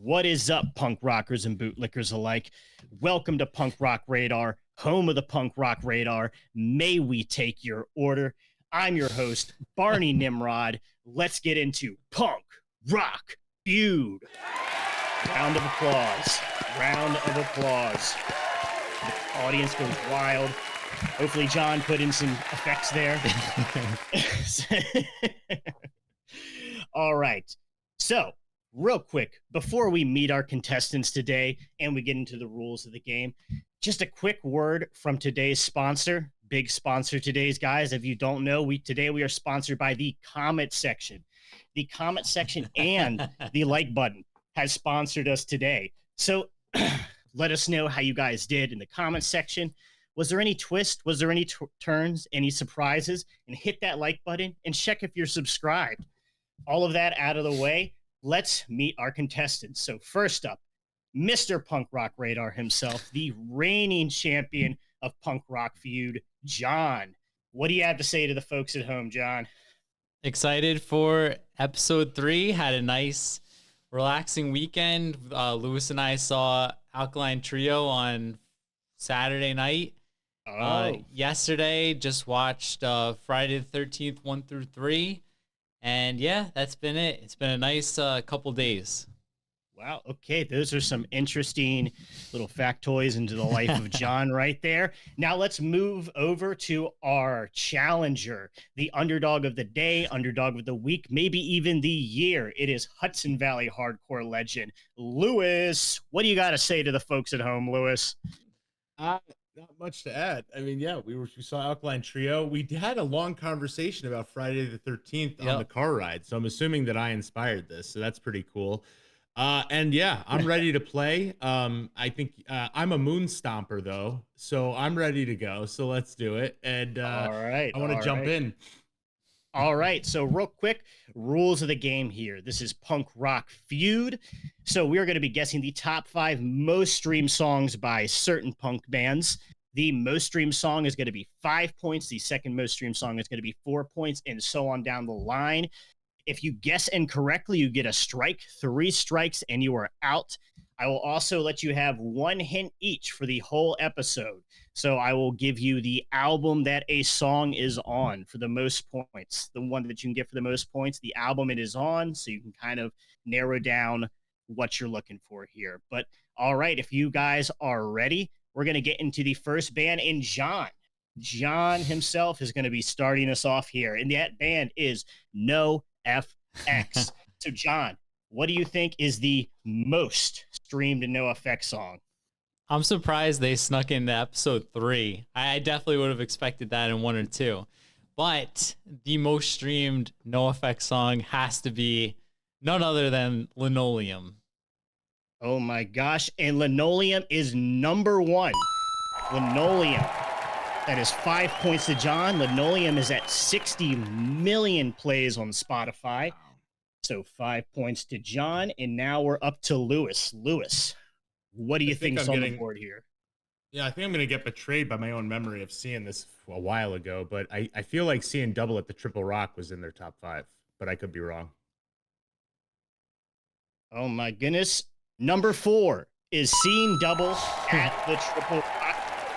What is up, punk rockers and bootlickers alike? Welcome to Punk Rock Radar, home of the Punk Rock Radar. May we take your order? I'm your host, Barney Nimrod. Let's get into Punk Rock Feud. Round of applause. Round of applause. The audience goes wild. Hopefully John put in some effects there. All right. So, real quick, before we meet our contestants today and we get into the rules of the game, just a quick word from today's sponsor. Big sponsor today's, guys. If you don't know, today we are sponsored by the comment section. The comment section and the like button has sponsored us today. So let us know how you guys did in the comment section. Was there any twist? Was there any turns? Any surprises? And hit that like button and check if you're subscribed. All of that out of the way. Let's meet our contestants. So first up, Mr. Punk Rock Radar himself, the reigning champion of Punk Rock Feud, John. What do you have to say to the folks at home, John? Excited for episode 3. Had a nice, relaxing weekend. Lewis and I saw Alkaline Trio on Saturday night. Yesterday, just watched Friday the 13th 1 through 3. And yeah, that's been it. It's been a nice couple days. Wow. Okay. Those are some interesting little factoids into the life of John right there. Now let's move over to our challenger, the underdog of the day, underdog of the week, maybe even the year. It is Hudson Valley hardcore legend, Lewis. What do you got to say to the folks at home, Lewis? Not much to add. I mean, yeah, we saw Alkaline Trio. We had a long conversation about Friday the 13th on the car ride. So I'm assuming that I inspired this. So that's pretty cool. And yeah, I'm ready to play. I think I'm a moon stomper though. So I'm ready to go. So let's do it. And all right, I want to jump in. All right, so real quick, rules of the game here. This is Punk Rock Feud. So we're going to be guessing the top 5 most streamed songs by certain punk bands. The most streamed song is going to be 5 points. The second most streamed song is going to be 4 points, and so on down the line. If you guess incorrectly, you get a strike. 3 strikes, and you are out. I will also let you have 1 hint each for the whole episode. So I will give you the album that a song is on for the most points. The one that you can get for the most points, the album it is on, so you can kind of narrow down what you're looking for here. But all right, if you guys are ready, we're going to get into the first band, and John himself is going to be starting us off here. And that band is NOFX. So John, what do you think is the most streamed NOFX song? I'm surprised they snuck into episode 3. I definitely would have expected that in 1 or 2. But the most streamed NOFX song has to be none other than Linoleum. Oh my gosh. And Linoleum is number 1. Linoleum. That is 5 points to John. Linoleum is at 60 million plays on Spotify. So 5 points to John. And now we're up to Lewis. Lewis, what do you think's on the board here? Yeah, I think I'm going to get betrayed by my own memory of seeing this a while ago, but I feel like seeing Double at the Triple Rock was in their top 5, but I could be wrong. Oh my goodness. Number 4 is Seeing Double at the Triple Rock.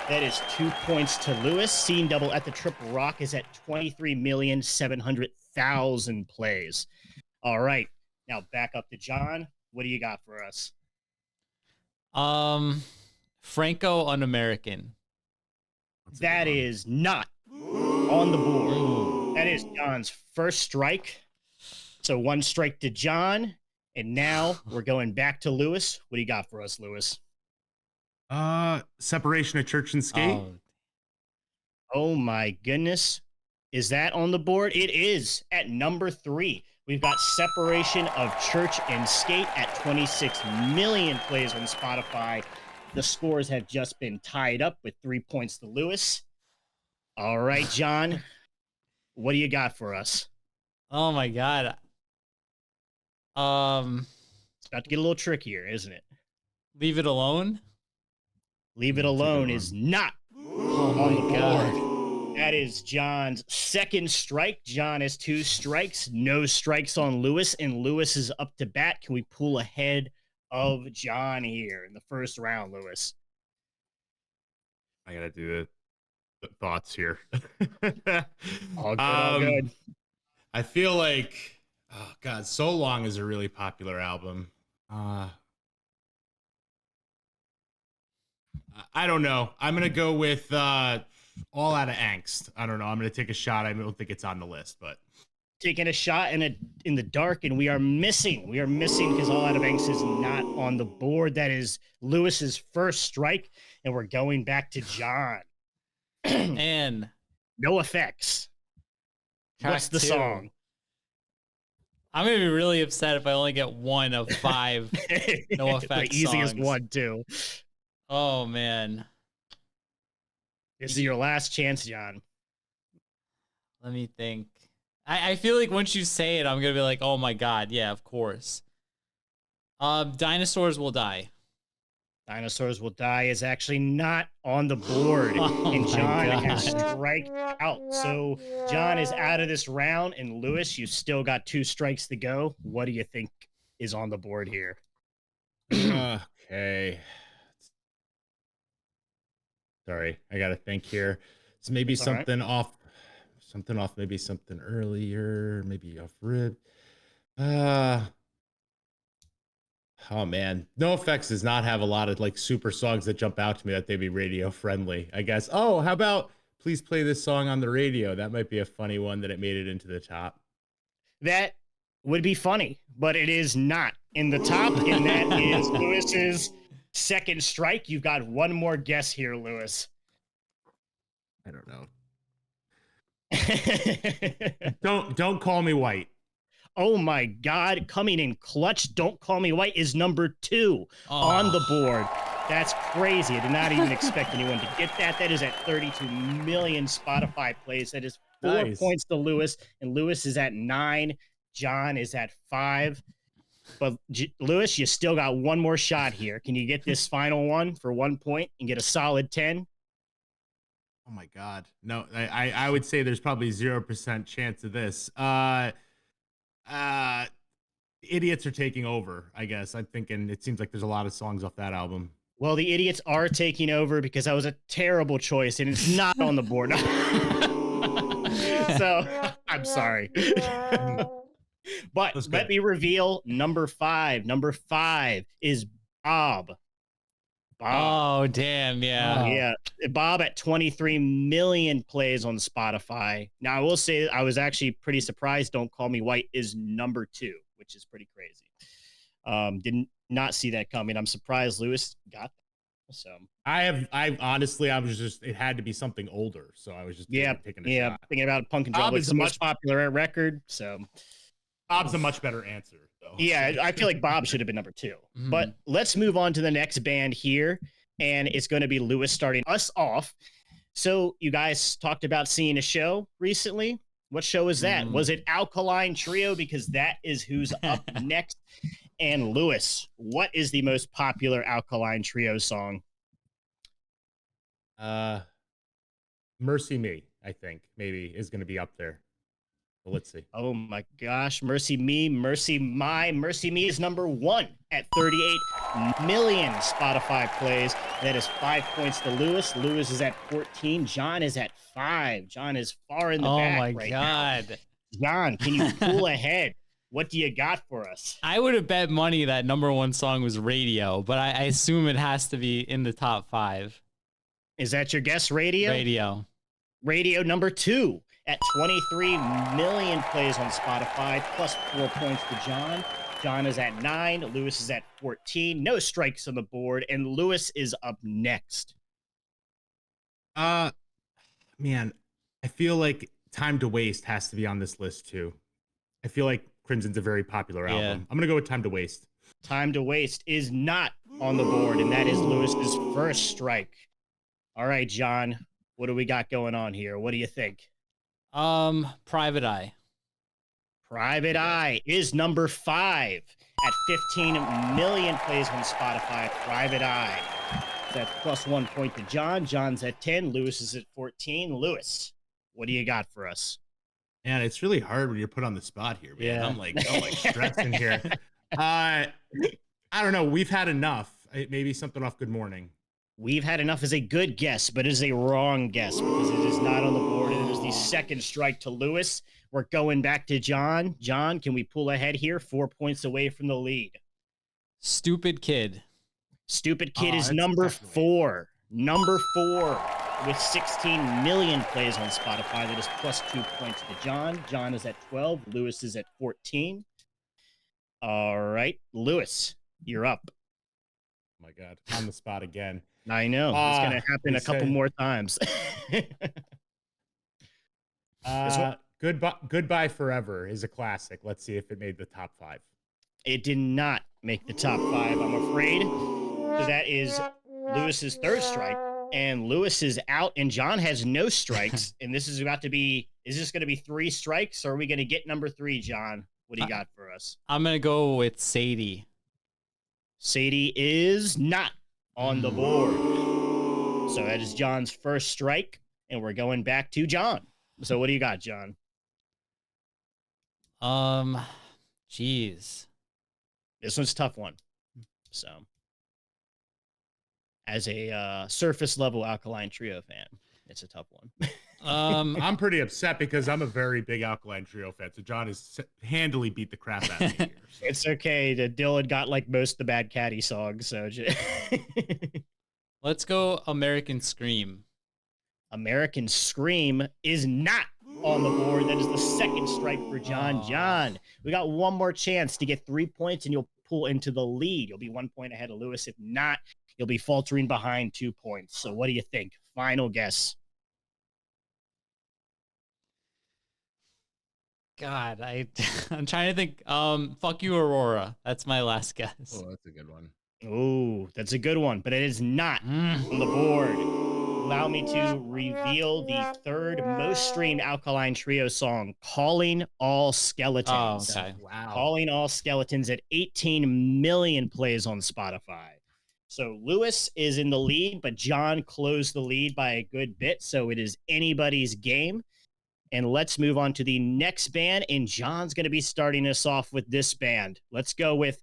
That is 2 points to Lewis. Seeing Double at the Triple Rock is at 23,700,000 plays. All right. Now back up to John. What do you got for us? Franco Un-American. That is not on the board. That is John's first strike. So 1 strike to John. And now we're going back to Lewis. What do you got for us, Lewis? Separation of Church and Skate. Oh my goodness. Is that on the board? It is at number 3. We've got Separation of Church and Skate at 26 million plays on Spotify. The scores have just been tied up with 3 points to Lewis. All right, John, what do you got for us? Oh my God. It's about to get a little trickier, isn't it? Leave It Alone. Leave It Alone is not on the board. That is John's second strike. John has 2 strikes, no strikes on Lewis, and Lewis is up to bat. Can we pull ahead of John here in the first round, Lewis. I gotta do the thoughts here. All good, all good. I feel like, oh God, So Long is a really popular album. I don't know. I'm gonna go with All Out of Angst. I don't know. I'm gonna take a shot. I don't think it's on the list, but Taking a shot in the dark, and we are missing. We are missing because All Out of Angst is not on the board. That is Lewis's first strike, and we're going back to John. And NOFX. What's the song? I'm gonna be really upset if I only get one of 5 NOFX the easiest songs. one too. Oh man, this is your last chance, John. Let me think. I feel like once you say it, I'm gonna be like, oh my god, yeah, of course. Dinosaurs Will Die. Dinosaurs Will Die is actually not on the board, and John has strike out. So John is out of this round, and Lewis, you still got 2 strikes to go. What do you think is on the board here? Okay. Sorry, I gotta think here. So maybe That's something off, maybe something earlier, maybe off rib. Oh man, NoFX does not have a lot of like super songs that jump out to me that they'd be radio friendly, I guess. Oh, how about Please Play This Song on the Radio? That might be a funny one that it made it into the top. That would be funny, but it is not in the top, and that is Lewis's second strike. You've got one more guess here, Lewis. I don't know. Don't Call Me White. Oh my God, coming in clutch. Don't Call Me White is number 2 on the board. That's crazy. I did not even expect anyone to get that. That is at 32 million Spotify plays. That is 4 points to Lewis, and Lewis is at 9. John is at 5. But Lewis, you still got one more shot here. Can you get this final one for 1 point and get a solid 10? Oh my God. No, I would say there's probably 0% chance of this. Idiots Are Taking Over, I guess. I'm thinking it seems like there's a lot of songs off that album. Well, the Idiots are taking over because that was a terrible choice, and it's not on the board. So, I'm sorry. But let me reveal number 5. Number 5 is Bob. Oh, damn, yeah. Yeah. Bob at 23 million plays on Spotify. Now, I will say I was actually pretty surprised Don't Call Me White is number 2, which is pretty crazy. Did not see that coming. I'm surprised Lewis got that. So I honestly, I was just, it had to be something older. So I was just taking a shot. Thinking about Punk and Drum. It's the most popular record. So Bob's a much better answer, though. Yeah, I feel like Bob should have been number 2. But let's move on to the next band here, and it's going to be Lewis starting us off. So you guys talked about seeing a show recently. What show was that? Was it Alkaline Trio? Because that is who's up next. And Lewis, what is the most popular Alkaline Trio song? Mercy Me, I think, maybe is going to be up there. Let's see. Oh my gosh. Mercy Me, Mercy My. Mercy Me is number 1 at 38 million Spotify plays. That is 5 points to Lewis. Lewis is at 14. John is at 5. John is far in the back. Oh my God. John, can you pull ahead? What do you got for us? I would have bet money that number 1 song was Radio, but I assume it has to be in the top 5. Is that your guess, Radio? Radio number 2. At 23 million plays on Spotify, plus 4 points to John. John is at 9. Lewis is at 14. No strikes on the board, and Lewis is up next. Man, I feel like Time to Waste has to be on this list too. I feel like Crimson's a very popular album. I'm gonna go with Time to Waste. Time to Waste is not on the board, and that is Lewis's first strike. All right, John, what do we got going on here? What do you think? Private Eye. Private Eye is number 5 at 15 million plays on Spotify. Private Eye. That's plus 1 point to John. John's at 10. Lewis is at 14. Lewis, what do you got for us? Man, it's really hard when you're put on the spot here, man. I'm like stressing here. I I don't know. We've had enough. Maybe something off Good Morning. We've had enough is a good guess, but it is a wrong guess because it is not on the board. And it is the second strike to Lewis. We're going back to John. John, can we pull ahead here? 4 points away from the lead. Stupid Kid. Stupid Kid is number 4. Number 4 with 16 million plays on Spotify. That is plus 2 points to John. John is at 12. Lewis is at 14. All right, Lewis, you're up. Oh my God, on the spot again. I know. It's going to happen a couple more times. Goodbye Forever is a classic. Let's see if it made the top 5. It did not make the top 5, I'm afraid. So that is Lewis's third strike. And Lewis is out, and John has no strikes. And this is about to be, is this going to be 3 strikes, or are we going to get number 3, John? What do you got for us? I'm going to go with Sadie. Sadie is not on the board. So that is John's first strike, and we're going back to John. So what do you got, John? Geez. This one's a tough one. So as a surface level Alkaline Trio fan, it's a tough one. I'm pretty upset because I'm a very big Alkaline Trio fan. So John has handily beat the crap out of me here. So. It's okay. Dylan got like most of the Bad Caddy songs. So let's go American Scream. American Scream is not on the board. That is the second strike for John. John, we got one more chance to get 3 points and you'll pull into the lead. You'll be 1 point ahead of Lewis. If not, you'll be faltering behind 2 points. So what do you think? Final guess. God, I'm trying to think. Fuck You, Aurora. That's my last guess. Oh, that's a good one. Oh, that's a good one, but it is not on the board. Allow me to reveal the third most streamed Alkaline Trio song, Calling All Skeletons. Oh, okay. Wow. Calling All Skeletons at 18 million plays on Spotify. So Lewis is in the lead, but John closed the lead by a good bit. So it is anybody's game. And let's move on to the next band. And John's going to be starting us off with this band. Let's go with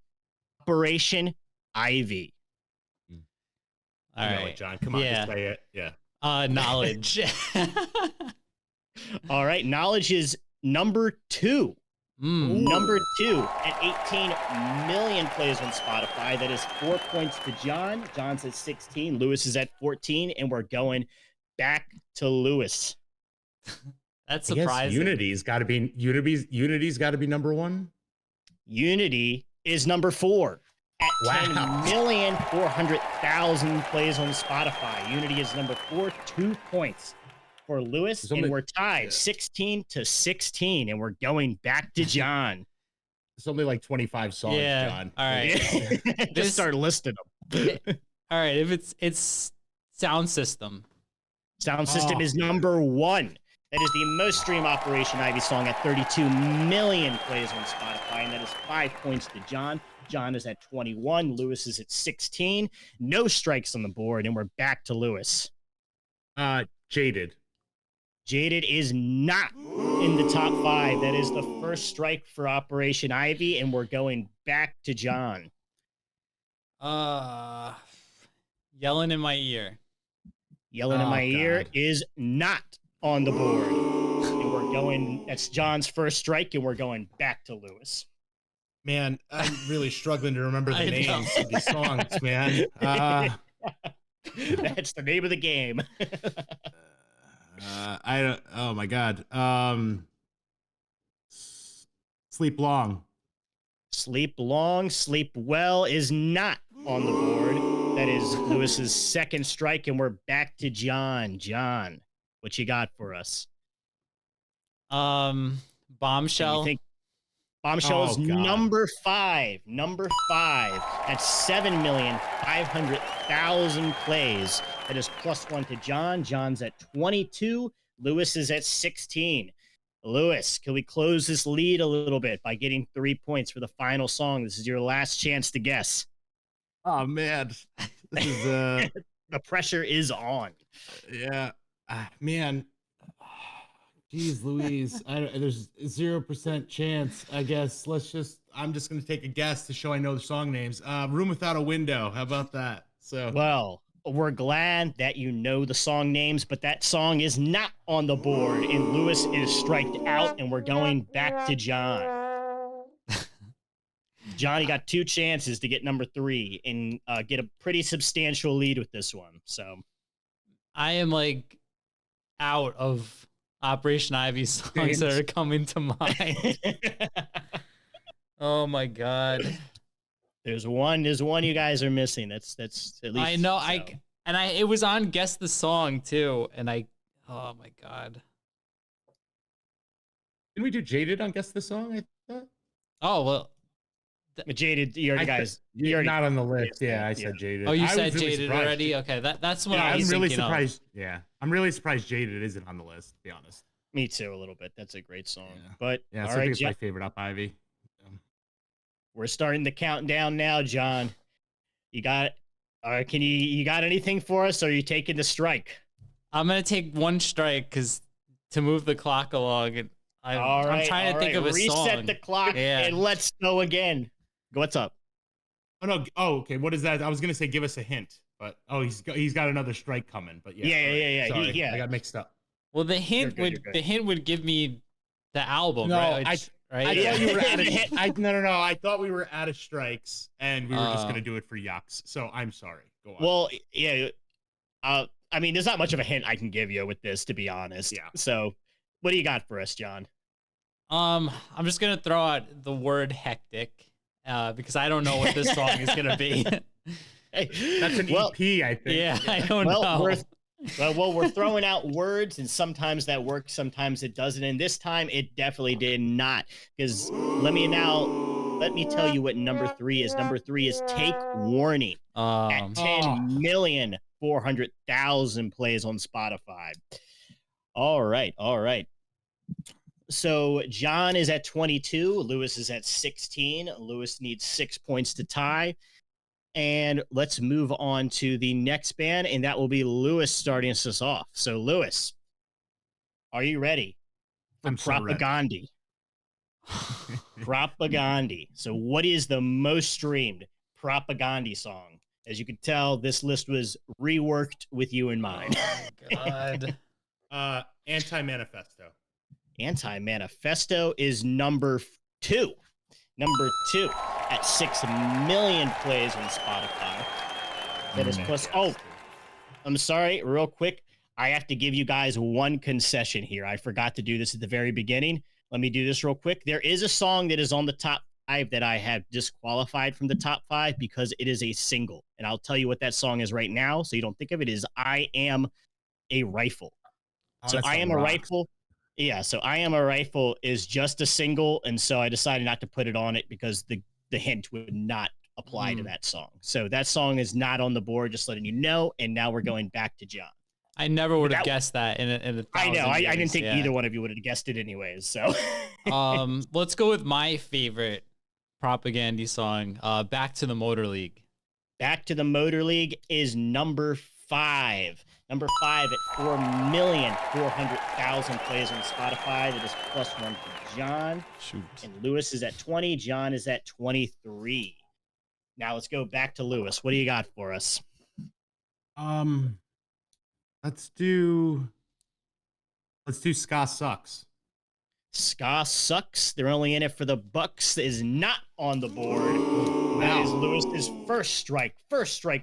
Operation Ivy. All right, it, John. Come on, just play it. Yeah. Knowledge. All right. Knowledge is number 2. Number 2 at 18 million plays on Spotify. That is 4 points to John. John's at 16. Lewis is at 14. And we're going back to Lewis. That's surprising. Unity's got to be number 1. Unity is number 4 at 10,400,000 plays on Spotify. Unity is number 4, 2 points for Lewis, and we're tied 16 to 16, and we're going back to John. It's only like 25 songs, John. All right. Just start listing them. All right. If it's Sound System. Sound System is number 1. That is the most streamed Operation Ivy song at 32 million plays on Spotify, and that is 5 points to John. John is at 21. Lewis is at 16. No strikes on the board, and we're back to Lewis. Jaded. Jaded is not in the top 5. That is the first strike for Operation Ivy, and we're going back to John. Yelling in My Ear. Yelling in My Ear is not on the board. And we're going, that's John's first strike, and we're going back to Lewis. Man, I'm really struggling to remember the names of these songs, man. That's the name of the game. I don't, oh my God. Sleep Long. Sleep Long, Sleep Well is not on the board. That is Lewis's second strike, and we're back to John. John, what you got for us? Bombshell. Bombshell is number 5. Number 5 at 7,500,000 plays. That is +1 to John. John's at 22. Lewis is at 16. Lewis, can we close this lead a little bit by getting 3 points for the final song? This is your last chance to guess. Oh, man. This is the pressure is on. Yeah. Man. Jeez Louise, there's 0% chance, I guess. I'm just gonna take a guess to show I know the song names. Room Without a Window. How about that? So Well, we're glad that you know the song names, but that song is not on the board, and Lewis is striked out, and we're going back to John. Johnny got 2 chances to get number 3 and get a pretty substantial lead with this one. So I am like out of Operation Ivy songs that are coming to mind. Oh my god. There's one you guys are missing. That's at least I know. So. It was on Guess the Song too, and oh my god. Didn't we do Jaded on Guess the Song? I thought. Oh well. Jaded, you're not on the list. Yeah, I said Jaded. Oh, you said really Jaded surprised. already? Okay, that's what I was really thinking surprised. of. Yeah, I'm really surprised Jaded isn't on the list, to be honest. Me too, a little bit. That's a great song. Yeah. But yeah, all right, it's my favorite Up Ivy. We're starting the countdown now, John. You got can you got anything for us, or are you taking the strike? I'm gonna take 1 strike to move the clock along, and I'm trying to think of a song. Reset the clock and let's go again. What's up? Oh no! Oh, okay. What is that? I was gonna say give us a hint, but he's got another strike coming. But yeah, Sorry, I got mixed up. Well, the hint would give me the album. No, right? I thought you were out of. No. I thought we were out of strikes, and we were just gonna do it for yucks. So I'm sorry. Go on. Well, yeah. I mean, there's not much of a hint I can give you with this, to be honest. Yeah. So, what do you got for us, John? I'm just gonna throw out the word hectic, because I don't know what this song is gonna be. Hey, that's an EP, I think. Yeah, I don't know. We're throwing out words, and sometimes that works, sometimes it doesn't. And this time, it definitely did not. Because let me tell you what number 3 is. Number 3 is Take Warning at 10,400,000 plays on Spotify. All right. So John is at 22. Lewis is at 16. Lewis needs 6 points to tie. And let's move on to the next band, and that will be Lewis starting us off. So, Lewis, are you ready for Propagandhi? Propagandhi. So, what is the most streamed Propagandhi song? As you can tell, this list was reworked with you in mind. Oh, God. Anti-Manifesto. Anti-Manifesto is number 2. Number 2 at 6 million plays on Spotify. That is plus. Oh, I'm sorry. Real quick, I have to give you guys one concession here. I forgot to do this at the very beginning. Let me do this real quick. There is a song that is on the top 5 that I have disqualified from the top 5 because it is a single. And I'll tell you what that song is right now, so you don't think of it, is I Am a Rifle. So I Am a Rifle. Yeah, so I Am a Rifle is just a single, and so I decided not to put it on it because the hint would not apply to that song. So that song is not on the board, just letting you know, and now we're going back to John. I never would have guessed that in a I know, I didn't think either one of you would have guessed it anyways, so. Let's go with my favorite Propagandhi song, Back to the Motor League. Back to the Motor League is number 5. Number 5 at 4,400,000 plays on Spotify. That is plus 1 for John. Shoot. And Lewis is at 20. John is at 23. Now let's go back to Lewis. What do you got for us? Let's do Ska Sucks. Ska Sucks. They're only in it for the bucks. Is not on the board. That is Lewis's first strike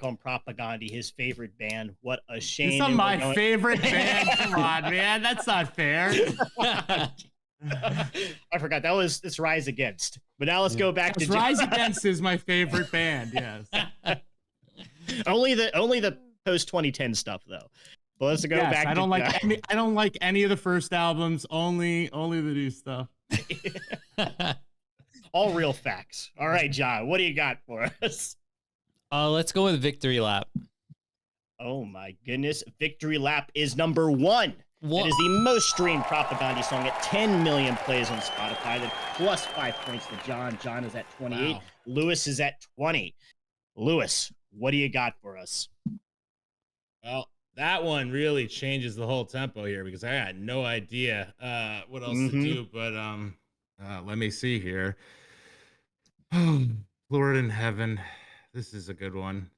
on Propagandhi, his favorite band. What a shame. It's not my favorite band. Come on, man. That's not fair. I forgot. It's Rise Against. But now let's go back to Rise Against is my favorite band, yes. only the post 2010 stuff though. But let's go back. I don't like any of the first albums, only the new stuff. All real facts. All right, John, what do you got for us? Let's go with Victory Lap. Oh my goodness. Victory Lap is number 1. What? That is the most streamed Propagandhi song at 10 million plays on Spotify. That plus 5 points for John. John is at 28. Wow. Lewis is at 20. Lewis, what do you got for us? Well, that one really changes the whole tempo here because I had no idea what else to do. But let me see here. Lord in heaven, this is a good one.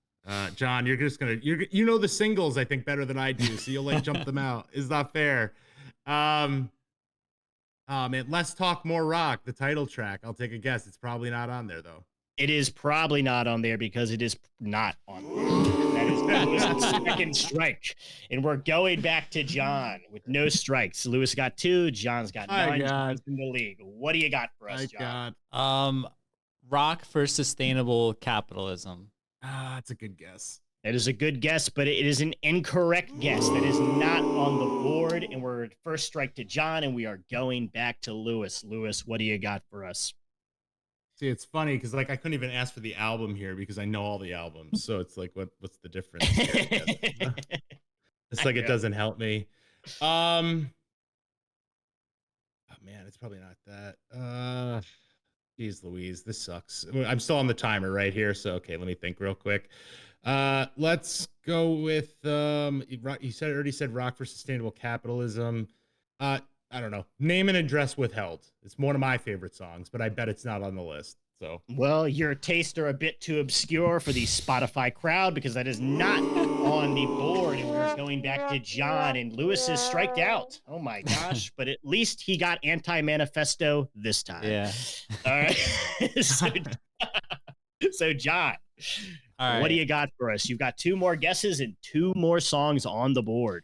John, you're just gonna you know the singles I think better than I do, so you'll like jump them out. It's not fair. Oh man, Let's Talk More Rock, the title track. I'll take a guess. It's probably not on there though. It is probably not on there because it is not on there. That is Lewis's second strike. And we're going back to John with no strikes. Lewis got 2, John's got 9. John's in the league. What do you got for us, John? Rock for sustainable capitalism. That's a good guess. That is a good guess, but it is an incorrect guess. That is not on the board. And we're first strike to John, and we are going back to Lewis. Lewis, what do you got for us? See, it's funny because like I couldn't even ask for the album here because I know all the albums. So it's like, what's the difference? It's like it doesn't help me. Oh man, it's probably not that. Geez Louise, this sucks. I'm still on the timer right here, so okay, let me think real quick. Let's go with you already said rock for sustainable capitalism. I don't know. Name and Address Withheld. It's one of my favorite songs, but I bet it's not on the list. So, well, your tastes are a bit too obscure for the Spotify crowd because that is not on the board. And we're going back to John, and Lewis is striked out. Oh my gosh! But at least he got Anti-Manifesto this time. Yeah. All right. So John, all right, what do you got for us? You've got 2 more guesses and 2 more songs on the board.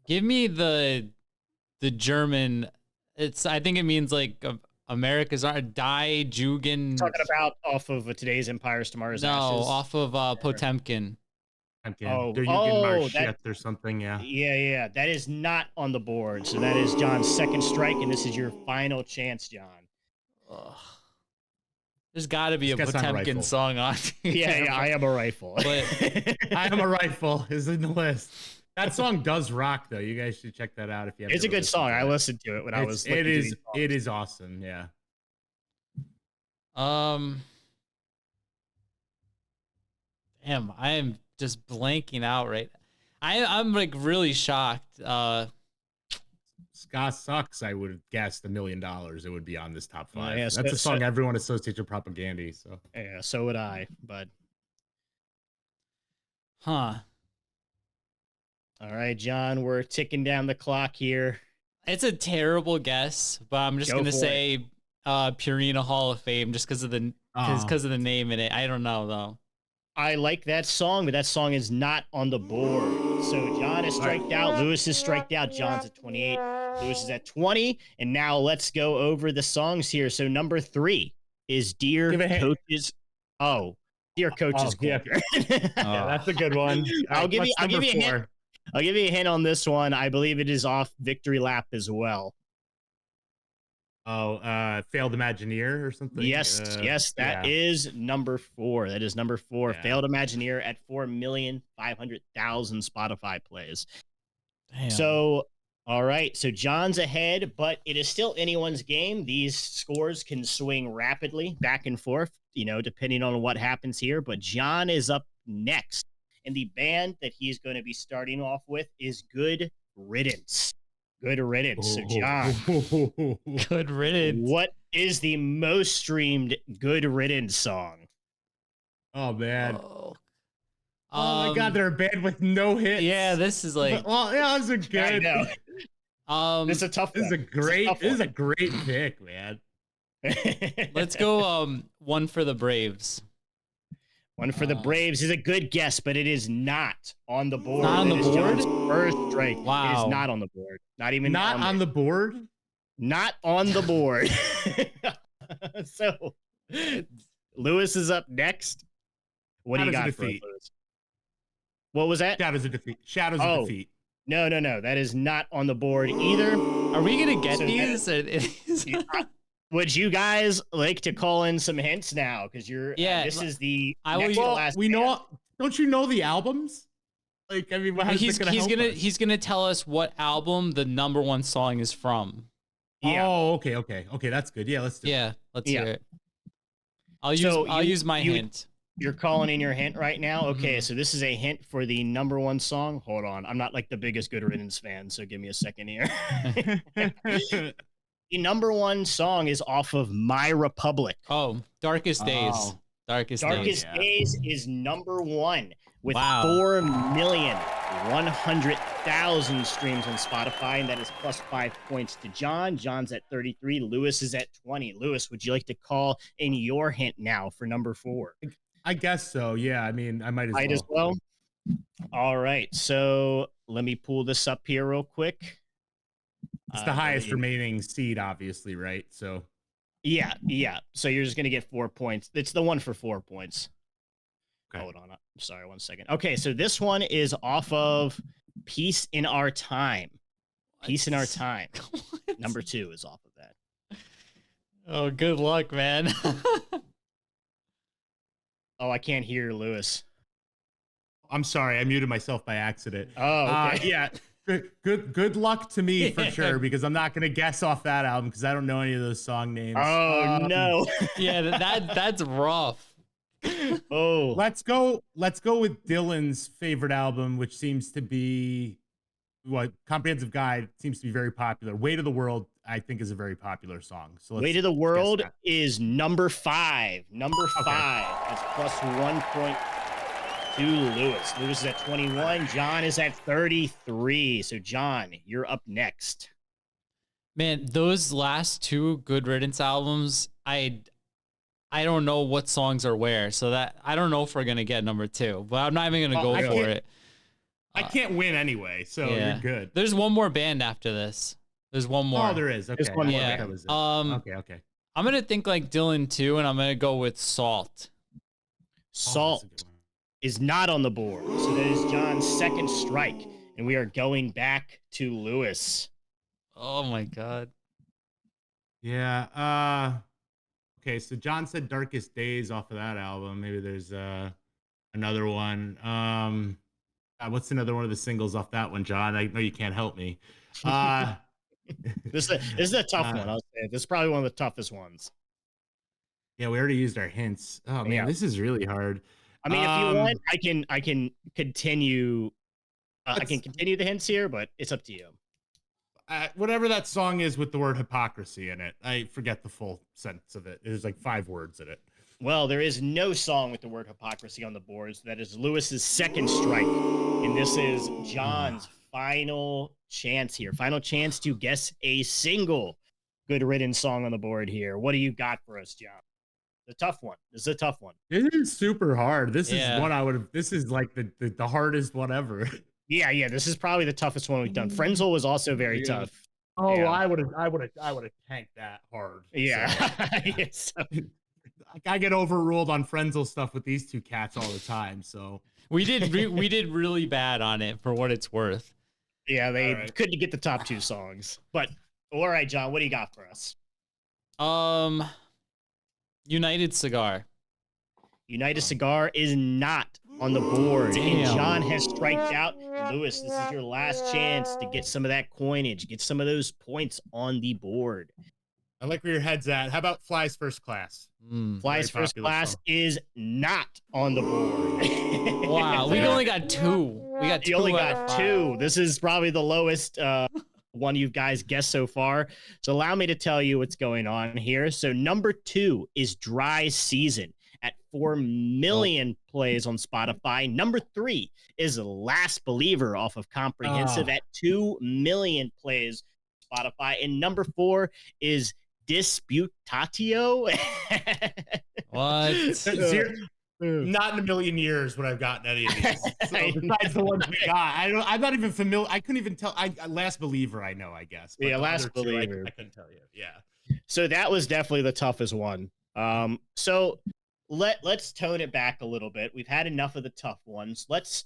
Give me the German. I think it means like America's Die Jugend. Talking about off of Today's Empires, Tomorrow's Ashes. No, off of Potemkin. Or something. Yeah. That is not on the board. So that is John's second strike, and this is your final chance, John. Ugh. There's got to be a Potemkin song on. Yeah, I Am a Rifle. But I Am a Rifle is in the list. That song does rock, though. You guys should check that out if you have. It's a good song. I listened to it when I was. It is awesome. Yeah. Damn, I am just blanking out right. I'm like really shocked. Ska Sucks. I would have guessed $1 million. It would be on this top 5. Yeah, that's a song everyone associates with Propagandhi. So yeah, so would I. But all right, John, we're ticking down the clock here. It's a terrible guess, but I'm just gonna say Purina Hall of Fame just because of the name in it. I don't know though. I like that song, but that song is not on the board. So John is striked out. Lewis is striked out. John's at 28. Lewis is at 20. And now let's go over the songs here. So number 3 is Dear Coach's. Oh, Dear Coach's. Yeah, that's a good one. I'll give you a hint. I'll give you a hint on this one. I believe it is off Victory Lap as well. Oh, Failed Imagineer or something? Yes, that is number 4. That is number 4. Yeah. Failed Imagineer at 4,500,000 Spotify plays. Damn. So, all right. So John's ahead, but it is still anyone's game. These scores can swing rapidly back and forth, depending on what happens here. But John is up next. And the band that he's going to be starting off with is Good Riddance. Good Riddance. So, John. Good Riddance. What is the most streamed Good Riddance song? Oh, man. Oh, my God. They're a band with no hits. Yeah, this is like. Well, yeah, this is a good. I know. This is a tough one. This is a great pick, man. Let's go One for the Braves. One for the Braves is a good guess, but it is not on the board. Not on the board? John's first strike. Wow. It is not on the board. Not even on the board? Not on the board. So, Lewis is up next. What do you got for Lewis? What was that? Shadows of Defeat. Shadows of Defeat. No. That is not on the board either. Are we going to get these? Would you guys like to call in some hints now? Because this is the last. We know. Don't you know the albums? Like, I mean, he's gonna tell us what album the number 1 song is from. Yeah. Oh, okay. That's good. Yeah, let's do it. Yeah, let's hear it. I'll use my hint. You're calling in your hint right now? Okay, so this is a hint for the number 1 song. Hold on. I'm not like the biggest Good Riddance fan, so give me a second here. The number one song is off of My Republic. Oh, Darkest Days. Oh. Darkest Darkest Days. Days is number one with Wow. 4,100,000 streams on Spotify, and that is plus 5 points to John. John's at 33. Lewis is at 20. Lewis, would you like to call in your hint now for number 4? I guess so. Yeah. I mean, I might As well. All right. So let me pull this up here real quick. It's the highest remaining seed, obviously, right? So yeah. So you're just gonna get 4 points. It's the one for 4 points. Okay. Hold on. Sorry, 1 second. Okay, so this one is off of Peace in Our Time. Peace in Our Time. Number 2 is off of that. Oh, good luck, man. Oh, I can't hear Lewis. I'm sorry, I muted myself by accident. Oh, okay. Yeah. Good luck to me for sure, because I'm not gonna guess off that album because I don't know any of those song names. Oh no. Yeah, that's rough. Oh. Let's go with Dylan's favorite album, which seems to be Comprehensive Guide seems to be very popular. Weight of the World, I think, is a very popular song. So Weight of the World is number 5. Number 5. That's plus 1 point to Lewis. Lewis is at 21. John is at 33. So John, you're up next. Man, those last 2 Good Riddance albums, I don't know what songs are where, so that I don't know if we're gonna get number 2, but I'm not even gonna go for it. I can't win anyway, so yeah. You're good. There's one more band after this. There's one more. Oh, there is. Okay. There's one more. Yeah. Okay. I'm gonna think like Dylan too, and I'm gonna go with Salt. Salt is not on the board. So that is John's second strike. And we are going back to Lewis. Oh my god. Yeah. Okay, so John said Darkest Days off of that album. Maybe there's another one. What's another one of the singles off that one, John? I know you can't help me. This is a tough one. I'll say this is probably one of the toughest ones. Yeah, we already used our hints. Oh man, This is really hard. I mean, if you want, I can continue. I can continue the hints here, but it's up to you. Whatever that song is with the word hypocrisy in it, I forget the full sense of it. There's like 5 words in it. Well, there is no song with the word hypocrisy on the boards. That is Lewis's second strike, and this is John's final chance here. Final chance to guess a single Good Riddance song on the board here. What do you got for us, John? The tough one. This is a tough one. This is super hard. This is one I would have. This is like the hardest one ever. Yeah. This is probably the toughest one we've done. Frenzel was also very tough. Oh, yeah. I would have tanked that hard. Yeah. So. I get overruled on Frenzel stuff with these 2 cats all the time. So we did really bad on it for what it's worth. Yeah, they couldn't get the top 2 songs. But all right, John, what do you got for us? United Cigar. United Cigar is not on the board. Damn. And John has striked out. Lewis, this is your last chance to get some of that coinage, get some of those points on the board. I like where your head's at. How about Fly's First Class? Fly's First Class is not on the board. Wow, we only got 2. We got 2. You only got 2. This is probably the lowest one you guys guessed so far. So allow me to tell you what's going on here. So number 2 is Dry Season at 4 million plays on Spotify. Number 3 is Last Believer off of Comprehensive at 2 million plays on Spotify. And number 4 is Disputatio. What? Not in a million years would I've gotten any of these. So besides the ones we got, I'm not even familiar. I couldn't even tell. Last Believer, I know, I guess. Yeah, Last Believer. I couldn't tell you. Yeah. So that was definitely the toughest one. So let's tone it back a little bit. We've had enough of the tough ones. Let's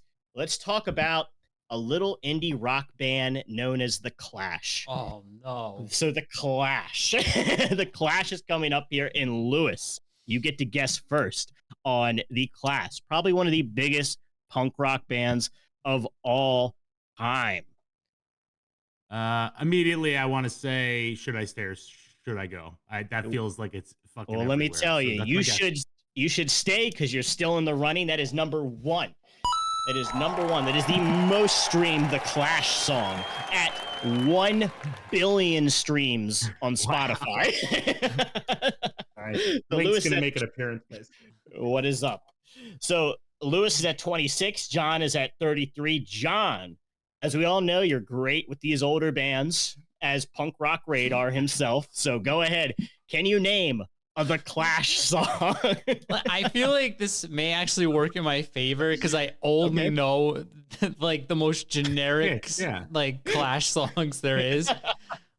talk about a little indie rock band known as The Clash. Oh no. So The Clash. The Clash is coming up here in Lewis. You get to guess first on The Clash. Probably one of the biggest punk rock bands of all time. Immediately I want to say, should I stay or should I go? That feels like it's fucking Well, let me everywhere. tell So you, that's you should stay because you're still in the running. That is number 1. That is number 1. That is the most streamed The Clash song at 1 billion streams on Spotify. All right. So Link's Lewis gonna at- make an appearance, guys. What is up? So Lewis is at 26. John is at 33. John, as we all know, you're great with these older bands as Punk Rock Radar himself. So go ahead. Can you name the Clash song? I feel like this may actually work in my favor because I only know like the most generic like Clash songs there is.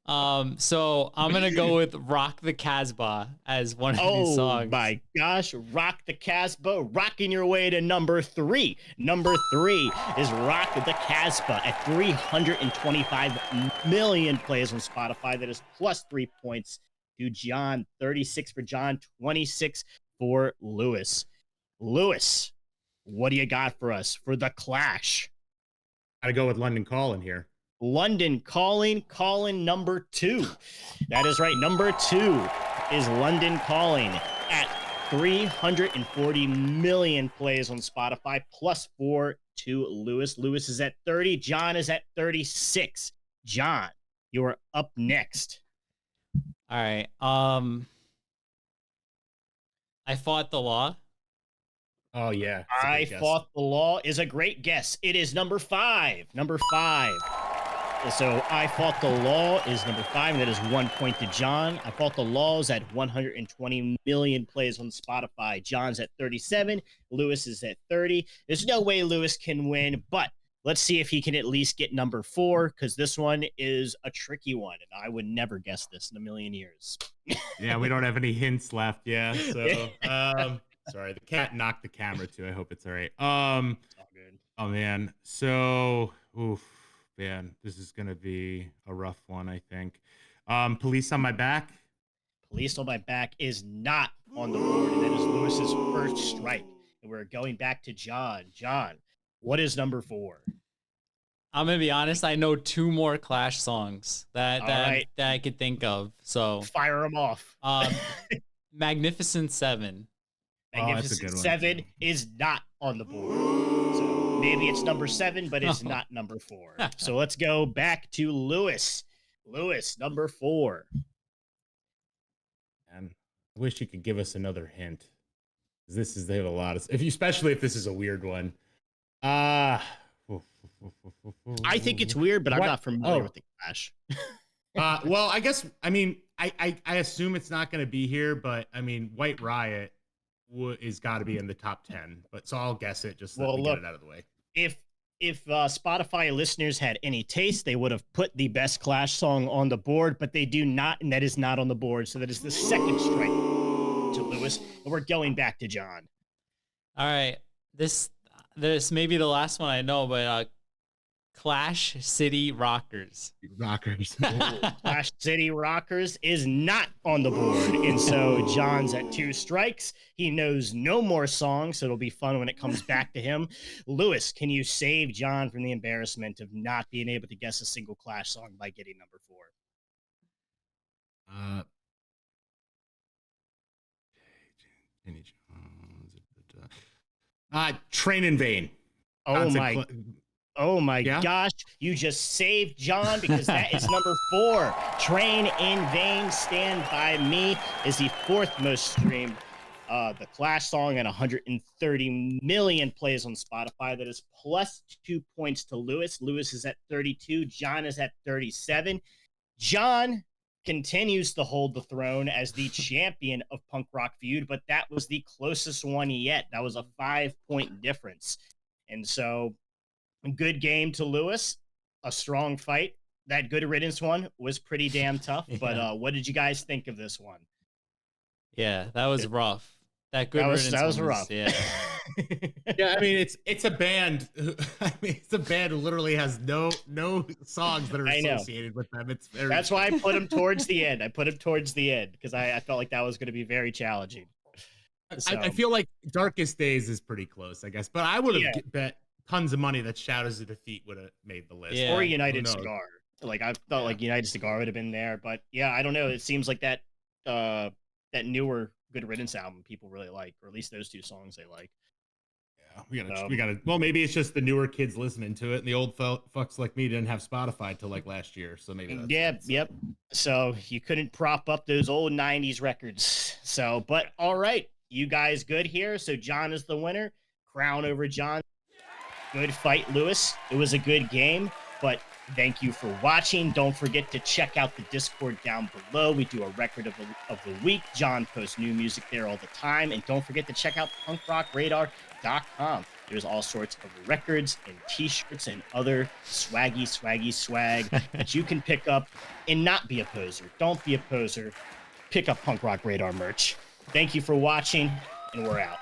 So I'm gonna go with "Rock the Casbah" as one of these songs. Oh my gosh, "Rock the Casbah," rocking your way to number 3. Number 3 is "Rock the Casbah" at 325 million plays on Spotify. That is plus 3 points to John. 36 for John, 26 for Lewis. Lewis, what do you got for us for the Clash? Gotta go with London Calling here. London Calling number 2. That is right. Number 2 is London Calling at 340 million plays on Spotify, plus 4 to Lewis. Lewis is at 30. John is at 36. John, you are up next. All right. I Fought the Law. Oh yeah. I Fought the Law is a great guess. It is number 5. Number 5. So I Fought the Law is number 5, and that is 1 point to John. I Fought the Law is at 120 million plays on Spotify. John's at 37. Lewis is at 30. There's no way Lewis can win, but let's see if he can at least get number 4, because this one is a tricky one, and I would never guess this in a million years. Yeah, we don't have any hints left. Yeah. So sorry, the cat knocked the camera too. I hope it's all right. It's all good. Oh man. So man, this is gonna be a rough one, I think. Police on My Back. Police on My Back is not on the board, and that is Lewis's first strike. And we're going back to John. John, what is number 4? I'm gonna be honest. I know 2 more Clash songs that I could think of. So fire them off. Magnificent 7. Magnificent 7 is not on the board. So maybe it's number 7, but it's not number 4. So let's go back to Lewis. Lewis, number 4. And I wish you could give us another hint. They have a lot of, especially if this is a weird one. I think it's weird, but I'm not familiar with the Clash. Well, I guess, I mean, I assume it's not going to be here, but I mean, White Riot is got to be in the top 10. But so I'll guess it just to get it out of the way. If Spotify listeners had any taste, they would have put the best Clash song on the board, but they do not, and that is not on the board. So that is the second strike to Lewis, and we're going back to John. All right, this may be the last one I know, but Clash City Rockers. Clash City Rockers is not on the board, and so John's at 2 strikes. He knows no more songs, so it'll be fun when it comes back to him. Lewis, can you save John from the embarrassment of not being able to guess a single Clash song by getting number 4? Train in Vain. Oh my gosh, you just saved John, because that is number 4. Train in Vain, Stand By Me is the 4th most streamed the Clash song at 130 million plays on Spotify. That is plus 2 points to Lewis. Lewis is at 32. John is at 37. John continues to hold the throne as the champion of Punk Rock Feud, but that was the closest one yet. That was a 5-point difference. And so, a good game to Lewis, a strong fight. That Good Riddance one was pretty damn tough, but what did you guys think of this one? Yeah, that was rough. That was rough. Yeah. Yeah, I mean it's a band. It's a band who literally has no songs that are associated with them. That's why I put him towards the end. Because I felt like that was going to be very challenging. So. I feel like Darkest Days is pretty close, I guess, but I would have bet tons of money that Shadows of Defeat would have made the list. Or United Cigar. Like I felt like United Cigar would have been there, but yeah, I don't know. It seems like that newer Good Riddance album people really like, or at least those 2 songs they like. We gotta. Well, maybe it's just the newer kids listening to it, and the old fucks like me didn't have Spotify till like last year, so maybe that's yep. So you couldn't prop up those old '90s records. So, but all right, you guys good here? So John is the winner. Crown over John. Good fight, Lewis. It was a good game, but thank you for watching. Don't forget to check out the Discord down below. We do a record of the week. John posts new music there all the time. And don't forget to check out punkrockradar.com. There's all sorts of records and t-shirts and other swag that you can pick up and not be a poser. Don't be a poser. Pick up Punk Rock Radar merch. Thank you for watching, and we're out.